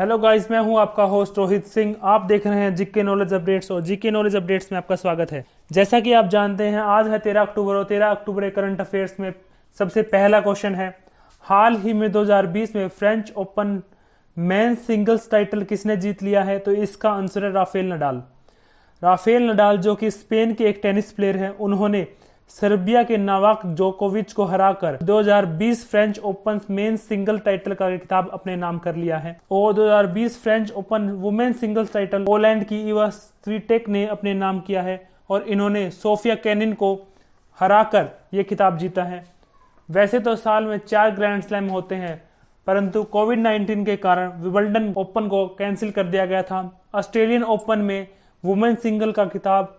Hello guys, मैं हूं आपका होस्ट रोहित सिंह। आप देख रहे हैं जीके नॉलेज अपडेट्स और जीके नॉलेज अपडेट्स में आपका स्वागत है। जैसा कि आप जानते हैं, आज है 13 अक्टूबर और 13 अक्टूबर करंट अफेयर्स में सबसे पहला क्वेश्चन है, हाल ही में 2020 में French open men's singles title किसने जीत लिया है? तो इसका आंसर है राफेल नडाल। राफेल नडाल जो कि स्पेन के एक टेनिस प्लेयर हैं, उन्होंने सर्बिया के नोवाक जोकोविच को हराकर 2020 French open men's single title का खिताब अपने नाम कर लिया है। और 2020 French open women singles title Poland की इवा स्विटेक ने अपने नाम किया है और इन्होंने सोफिया केनिन को हराकर ये खिताब जीता है। वैसे तो साल में 4 ग्रैंड स्लैम होते हैं, परंतु कोविड-19 के कारण विंबलडन ओपन को कैंसिल कर दिया गया था। ऑस्ट्रेलियन ओपन में वुमेन सिंगल का खिताब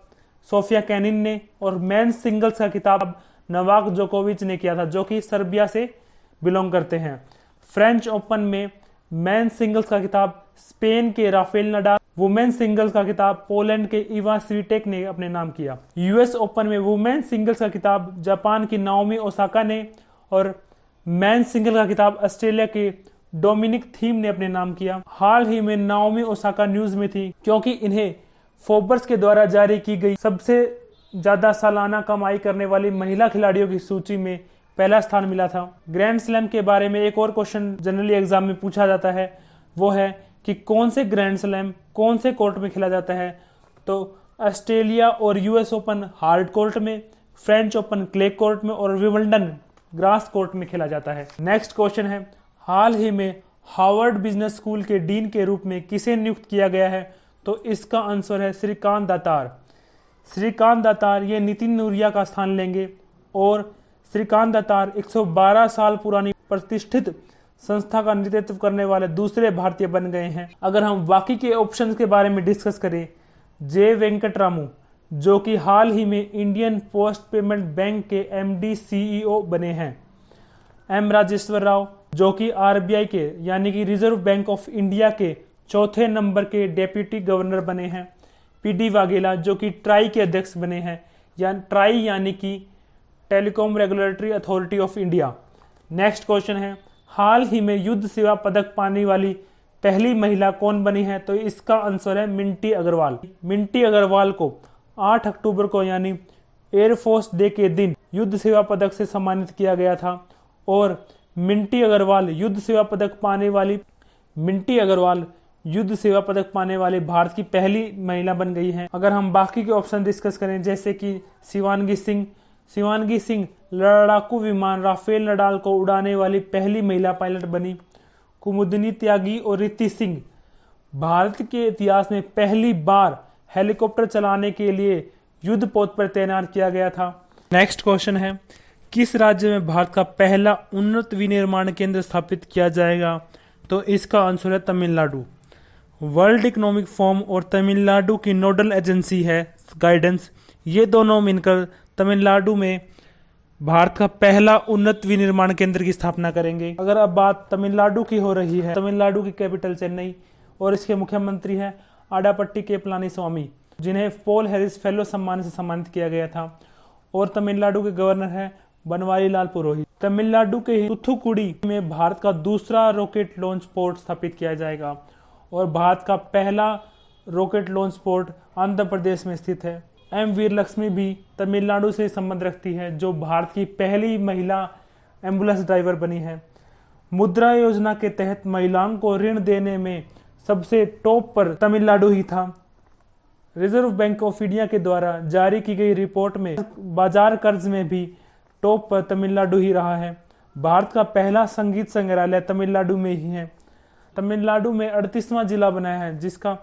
सोफिया केनिन ने और मेंस सिंगल्स का खिताब नोवाक जोकोविच ने किया था, जो कि सर्बिया से बिलोंग करते हैं। फ्रेंच ओपन में मेंस सिंगल्स का खिताब स्पेन के राफेल नडाल, वुमेन सिंगल्स का खिताब पोलैंड के इवा स्विटेक ने अपने नाम किया। यूएस ओपन में वुमेन सिंगल्स का खिताब जापान की नाओमी ओसाका ने और मेंस सिंगल का खिताब ऑस्ट्रेलिया के डोमिनिक थीम ने अपने नाम किया। हाल ही में नाओमी ओसाका न्यूज में थी क्योंकि इन्हें फोर्ब्स के द्वारा जारी की गई सबसे ज्यादा सालाना कमाई करने वाली महिला खिलाड़ियों की सूची में पहला स्थान मिला था। ग्रैंड स्लैम के बारे में एक और क्वेश्चन जनरली एग्जाम में पूछा जाता है, वो है कि कौन से ग्रैंड स्लैम कौन से कोर्ट में खेला जाता है? तो ऑस्ट्रेलिया और यूएस ओपन हार्ड कोर्ट में, फ्रेंच ओपन क्ले कोर्ट में और विंबलडन ग्रास कोर्ट में खेला जाता है। नेक्स्ट क्वेश्चन है, हाल ही में हार्वर्ड बिजनेस स्कूल के डीन के रूप में किसे नियुक्त किया गया है? तो इसका आंसर है श्रीकांत दातार। श्रीकांत दातार ये नितिन नूरिया का स्थान लेंगे और श्रीकांत दातार 112 साल पुरानी प्रतिष्ठित संस्था का नेतृत्व करने वाले दूसरे भारतीय बन गए हैं। अगर हम बाकी के ऑप्शंस के बारे में डिस्कस करें, जे वेंकटरामू जो कि हाल ही में इंडियन पोस्ट पेमेंट बैंक के एमडी सीईओ बने हैं, एम राजेश्वर राव जो कि आरबीआई के यानी कि रिजर्व बैंक ऑफ इंडिया के चौथे नंबर के डेप्यूटी गवर्नर बने हैं, पीडी वाघेला जो कि ट्राई के अध्यक्ष बने हैं, ट्राई यानी कि telecom regulatory authority of India. Next question है, हाल ही में युद्ध सेवा पदक पाने वाली पहली महिला कौन बनी है? तो इसका आंसर है मिंटी अग्रवाल। मिंटी अग्रवाल को 8 अक्टूबर को यानी एयरफोर्स डे के दिन युद्ध सेवा पदक से सम्मानित किया गया था और मिंटी अग्रवाल युद्ध सेवा पदक पाने वाली भारत की पहली महिला बन गई हैं। अगर हम बाकी के ऑप्शन डिस्कस करें, जैसे कि शिवांगी सिंह लड़ाकू विमान राफेल नडाल को उड़ाने वाली पहली महिला पायलट बनी। कुमुदिनी त्यागी और रिति सिंह भारत के इतिहास में पहली बार हेलीकॉप्टर चलाने के लिए युद्ध पोत पर तैनात किया गया था। नेक्स्ट क्वेश्चन है, किस राज्य में भारत का पहला उन्नत विनिर्माण केंद्र स्थापित किया जाएगा? तो इसका आंसर है तमिलनाडु। वर्ल्ड इकोनॉमिक फोरम और तमिलनाडु की नोडल एजेंसी है गाइडेंस, ये दोनों मिलकर तमिलनाडु में भारत का पहला उन्नत विनिर्माण केंद्र की स्थापना करेंगे। अगर अब बात तमिलनाडु की हो रही है, तमिलनाडु की कैपिटल चेन्नई और इसके मुख्यमंत्री हैं आडापट्टी के पलानीस्वामी, जिन्हें पॉल हैरिस फेलो सम्मान से सम्मानित किया गया था। और तमिलनाडु के गवर्नर हैं बनवारी लाल पुरोहित। तमिलनाडु के तुथुकुड़ी में भारत का दूसरा रॉकेट लॉन्च पोर्ट स्थापित किया जाएगा और भारत का पहला rocket launch port Andhra Pradesh में स्थित है। एम वीर लक्ष्मी भी तमिलनाडु से संबंध रखती है, जो भारत की पहली महिला एम्बुलेंस ड्राइवर बनी है। मुद्रा योजना के तहत महिलाओं को ऋण देने में सबसे टॉप पर तमिलनाडु ही था। रिजर्व बैंक ऑफ इंडिया के द्वारा जारी की गई रिपोर्ट में बाजार कर्ज में भी टॉप पर तमिलनाडु ही रहा है। भारत का पहला संगीत संग्रहालय तमिलनाडु में ही है। तमिलनाडु में 38वां जिला बनाया है जिसका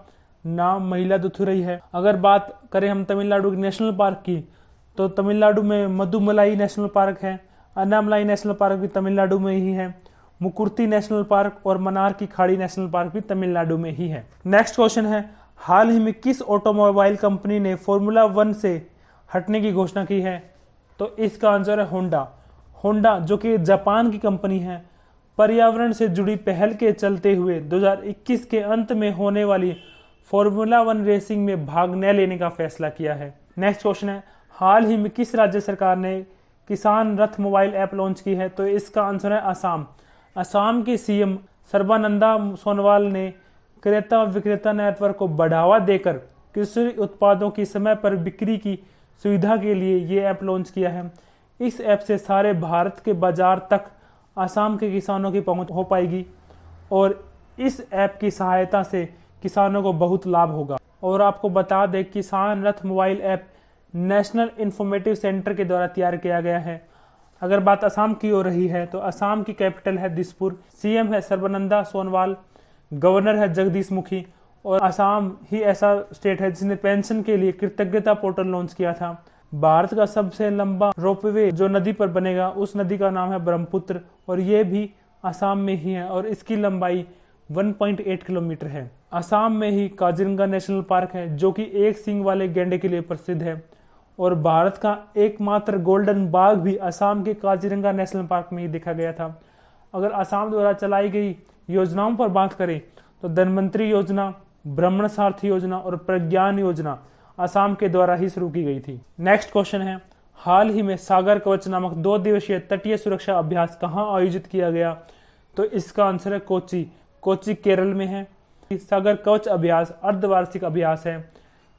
नाम मयिलादुथुरई है। अगर बात करें हम तमिलनाडु के नेशनल पार्क की, तो तमिलनाडु में मधुमलाई नेशनल पार्क है, अन्नामलाई नेशनल पार्क भी तमिलनाडु में ही है, मुकुर्ती नेशनल पार्क और मनार की खाड़ी नेशनल पार्क भी तमिलनाडु में ही है। नेक्स्ट क्वेश्चन है, हाल ही में किस ऑटोमोबाइल कंपनी ने फॉर्मूला 1 से हटने की घोषणा की है? तो इसका आंसर है होंडा। होंडा जो कि जापान की कंपनी है, पर्यावरण से जुड़ी पहल के चलते हुए 2021 के अंत में होने वाली फॉर्मूला 1 रेसिंग में भाग न लेने का फैसला किया है। नेक्स्ट क्वेश्चन है, हाल ही में किस राज्य सरकार ने किसान रथ मोबाइल ऐप लॉन्च की है? तो इसका आंसर है असम। असम के सीएम सर्बानंदा सोनोवाल ने क्रेता विक्रेता नेटवर्क को बढ़ावा देकर कृषि उत्पादों की समय पर बिक्री की सुविधा के लिए ये ऐप लॉन्च किया है। इस ऐप से सारे भारत के बाजार तक असम के किसानों की पहुंच हो पाएगी और इस ऐप की सहायता से किसानों को बहुत लाभ होगा। और आपको बता दें, किसान रथ mobile app national informative centre के द्वारा तैयार किया गया है। अगर बात असम की हो रही है तो असम की कैपिटल है दिसपुर, सीएम है सर्बानंद सोनोवाल, गवर्नर है जगदीश मुखी और असम ही ऐसा स्टेट है जिसने पेंशन के लिए कृतज्ञता पोर्टल लॉन्च किया था। भारत का सबसे लंबा रोपवे जो नदी पर बनेगा उस नदी का नाम है ब्रह्मपुत्र और ये भी असम में ही है और इसकी लंबाई 1.8 किलोमीटर है। असम में ही काजीरंगा नेशनल पार्क है जो कि एक सींग वाले गैंडे के लिए प्रसिद्ध है और भारत का एकमात्र गोल्डन बाघ भी असम के काजीरंगा नेशनल पार्क में ही देखा गया था। अगर असम द्वारा चलाई गई योजनाओं पर बात करें तो धनवंतरी योजना, ब्राह्मण सारथी योजना और प्रज्ञान योजना असम के द्वारा ही शुरू की गई थी। नेक्स्ट क्वेश्चन है, हाल ही में सागर कवच नामक 2 दिवसीय तटीय सुरक्षा अभ्यास कहाँ आयोजित किया गया? तो इसका आंसर है कोच्चि केरल में है। सागर कवच अभ्यास अर्धवार्षिक अभ्यास है।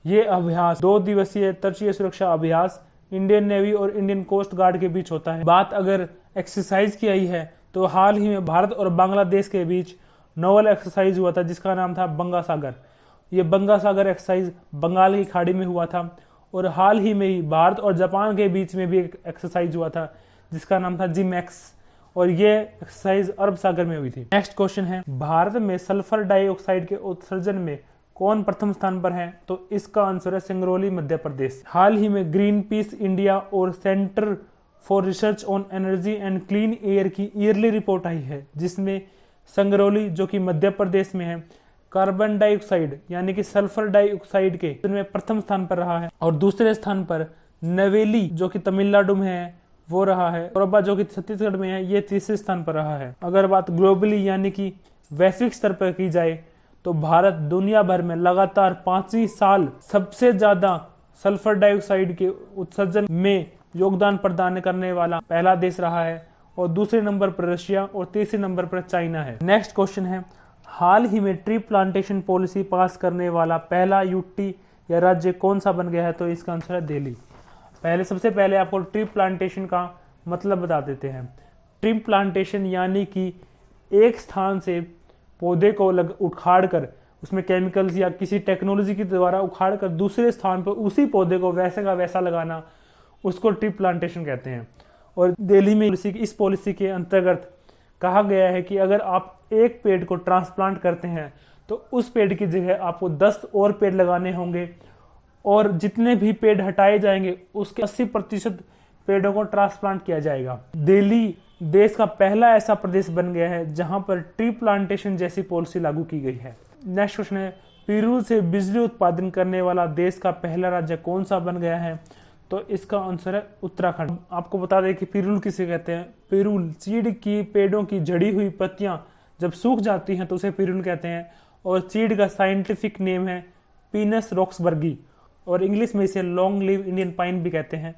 ये अभ्यास 2 दिवसीय तटीय सुरक्षा अभ्यास इंडियन नेवी और इंडियन कोस्ट गार्ड के बीच होता है। बात अगर एक्सरसाइज की आई है तो हाल ही में भारत और बांग्लादेश के बीच नोवल एक्सरसाइज हुआ था जिसका नाम था बंगा सागर। ये बंगा सागर एक्सरसाइज बंगाल की खाड़ी में हुआ था और हाल ही में ही भारत और जापान के बीच में भी एक एक्सरसाइज हुआ था जिसका नाम था जिमैक्स और ये एक्सरसाइज अरब सागर में हुई थी। नेक्स्ट क्वेश्चन है, भारत में सल्फर डाइऑक्साइड के उत्सर्जन में कौन प्रथम स्थान पर है? तो इसका आंसर है सिंगरौली मध्य प्रदेश। हाल ही में ग्रीन पीस इंडिया और centre for research on energy and clean air की ईयरली रिपोर्ट आई है जिसमें सिंगरौली जो कि मध्य प्रदेश में है कार्बन डाइऑक्साइड यानी कि सल्फर डाइऑक्साइड के में प्रथम स्थान पर रहा है और दूसरे स्थान पर नवेली जो कि तमिलनाडु में है वो रहा है। कोरबा जो कि छत्तीसगढ़ में है ये तीसरे स्थान पर रहा है। अगर बात ग्लोबली यानी कि वैश्विक स्तर पर की जाए तो भारत दुनिया भर में लगातार 5वीं साल सबसे ज्यादा सल्फर डाइऑक्साइड के उत्सर्जन में योगदान प्रदान करने वाला पहला देश रहा है और दूसरे नंबर पर रशिया और तीसरे नंबर पर चाइना है। नेक्स्ट क्वेश्चन है, हाल ही में ट्री प्लांटेशन पॉलिसी पास करने वाला पहला यूटी या राज्य कौन सा बन गया है? तो इसका आंसर है दिल्ली। सबसे पहले आपको ट्री प्लांटेशन का मतलब बता देते हैं। ट्री प्लांटेशन यानी कि एक स्थान से पौधे को उखाड़ कर उसमें केमिकल्स या किसी टेक्नोलॉजी के द्वारा उखाड़ कर दूसरे स्थान पर उसी पौधे को वैसे का वैसा लगाना, उसको ट्री प्लांटेशन कहते हैं। और दिल्ली में इस पॉलिसी के अंतर्गत कहा गया है कि अगर आप एक पेड़ को ट्रांसप्लांट करते हैं तो उस पेड़ की जगह आपको 10 और पेड़ लगाने होंगे और जितने भी पेड़ हटाए जाएंगे उसके 80% पेड़ों को ट्रांसप्लांट किया जाएगा। दिल्ली देश का पहला ऐसा प्रदेश बन गया है जहां पर ट्री प्लांटेशन जैसी पॉलिसी लागू की गई है। नेक्स्ट क्वेश्चन है, पिरूल से बिजली उत्पादन करने वाला देश का पहला राज्य कौन सा बन गया है? तो इसका आंसर है उत्तराखंड। आपको बता दें कि पिरूल किसे कहते हैं। पिरूल चीड़ की पेड़ों की झड़ी हुई पत्तियां जब सूख जाती हैं तो उसे पिरूल कहते हैं और चीड़ का साइंटिफिक नेम है पीनस रॉक्सबर्गी और इंग्लिश में इसे लॉन्ग लिव इंडियन पाइन भी कहते हैं।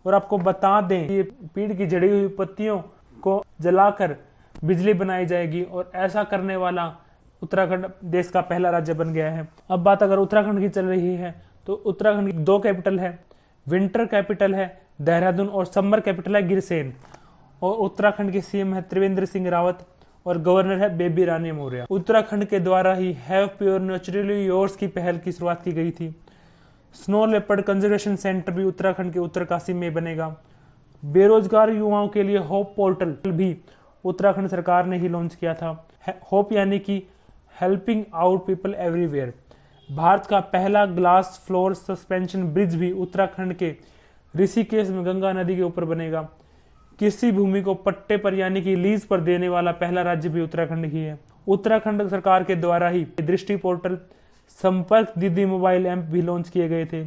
और आपको बता दें कि पेड़ की झड़ी हुई पत्तियों को जलाकर बिजली बनाई जाएगी और ऐसा करने वाला उत्तराखंड देश का पहला राज्य बन गया है। अब बात अगर उत्तराखंड की चल रही है तो उत्तराखंड की 2 कैपिटल है। विंटर कैपिटल है देहरादून और समर कैपिटल है गिरसेन और उत्तराखंड के सीएम है त्रिवेंद्र सिंह रावत और गवर्नर है बेबी रानी मौर्य। उत्तराखंड के द्वारा he have pure naturally yours की पहल की शुरुआत की गई थी। स्नो लेपर्ड कंजर्वेशन सेंटर भी उत्तराखंड के उत्तरकाशी में बनेगा। बेरोजगार युवाओं के लिए होप पोर्टल भी उत्तराखंड सरकार ने ही लॉन्च किया था। होप यानी कि helping out people everywhere. Bharat का पहला ग्लास फ्लोर सस्पेंशन ब्रिज भी उत्तराखंड के ऋषिकेश में गंगा नदी के ऊपर बनेगा। कृषि भूमि को पट्टे पर यानी कि लीज पर देने वाला पहला राज्य भी उत्तराखंड ही है। उत्तराखंड सरकार के द्वारा ही दृष्टि पोर्टल, संपर्क दीदी मोबाइल ऐप भी लॉन्च किए गए थे।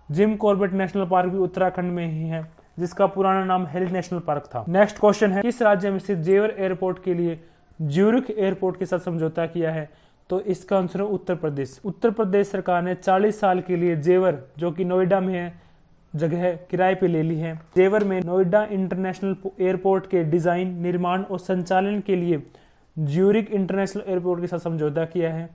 जिम कॉर्बेट नेशनल पार्क भी उत्तराखंड में ही है जिसका पुराना नाम हेल नेशनल पार्क था। नेक्स्ट क्वेश्चन है, किस राज्य में स्थित जेवर एयरपोर्ट के लिए ज्यूरिख एयरपोर्ट के साथ समझौता किया है? तो इसका आंसर है उत्तर प्रदेश। उत्तर प्रदेश सरकार ने 40 साल के लिए जेवर जो कि नोएडा में है जगह किराए पे ले ली है। जेवर में नोएडा इंटरनेशनल एयरपोर्ट के डिजाइन, निर्माण और संचालन के लिए ज्यूरिक इंटरनेशनल एयरपोर्ट के साथ समझौता किया है।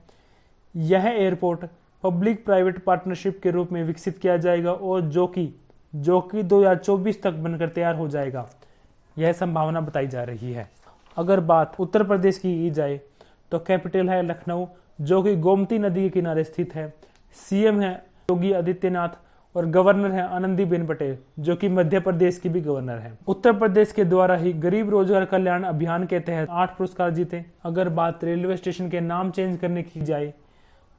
यह एयरपोर्ट पब्लिक प्राइवेट पार्टनरशिप के रूप में विकसित किया जाएगा और जो कि 2024 तक बनकर तैयार हो जाएगा, यह संभावना बताई जा रही है। अगर बात उत्तर प्रदेश की जाए तो कैपिटल है लखनऊ, जो कि गोमती नदी के किनारे स्थित है। सीएम है योगी आदित्यनाथ और गवर्नर है आनंदीबेन पटेल, जो कि मध्य प्रदेश की भी गवर्नर है। उत्तर प्रदेश के द्वारा ही गरीब रोजगार कल्याण अभियान के तहत 8 पुरस्कार जीते। अगर बात रेलवे स्टेशन के नाम चेंज करने की जाए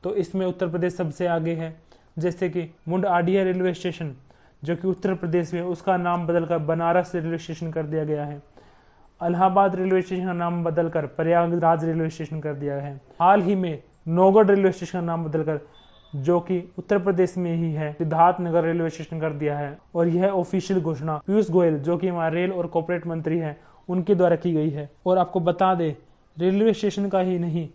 तो इसमें उत्तर प्रदेश सबसे आगे है। जैसे कि मुंडाडिया रेलवे स्टेशन, जो कि उत्तर प्रदेश में, उसका नाम बदलकर बनारस रेलवे स्टेशन कर दिया गया है। इलाहाबाद रेलवे स्टेशन का नाम बदलकर प्रयागराज रेलवे स्टेशन कर दिया है। हाल ही में नौगढ़ रेलवे स्टेशन का नाम बदलकर, जो कि उत्तर प्रदेश में ही है, सिद्धार्थनगर रेलवे स्टेशन कर दिया है। और यह ऑफिशियल घोषणा पीयूष गोयल, जो कि हमारे रेल और कॉर्पोरेट मंत्री हैं, उनके द्वारा की गई है। और आपको बता दें, रेलवे स्टेशन का ही नहीं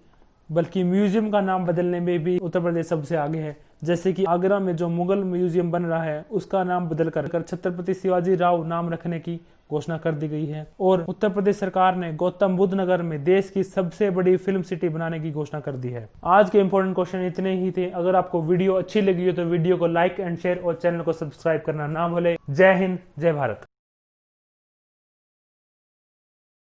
बल्कि म्यूजियम का नाम बदलने में भी उत्तर प्रदेश सबसे आगे है। जैसे कि आगरा में जो मुगल म्यूजियम बन रहा है, उसका नाम बदलकर छत्रपति शिवाजी राव नाम रखने की घोषणा कर दी गई है। और उत्तर प्रदेश सरकार ने गौतम बुद्ध नगर में देश की सबसे बड़ी फिल्म सिटी बनाने की घोषणा कर दी है। आज के इंपॉर्टेंट क्वेश्चन इतने ही थे। अगर आपको वीडियो अच्छी लगी हो तो वीडियो को लाइक एंड शेयर और चैनल को सब्सक्राइब करना ना भूले। जय हिंद, जय भारत।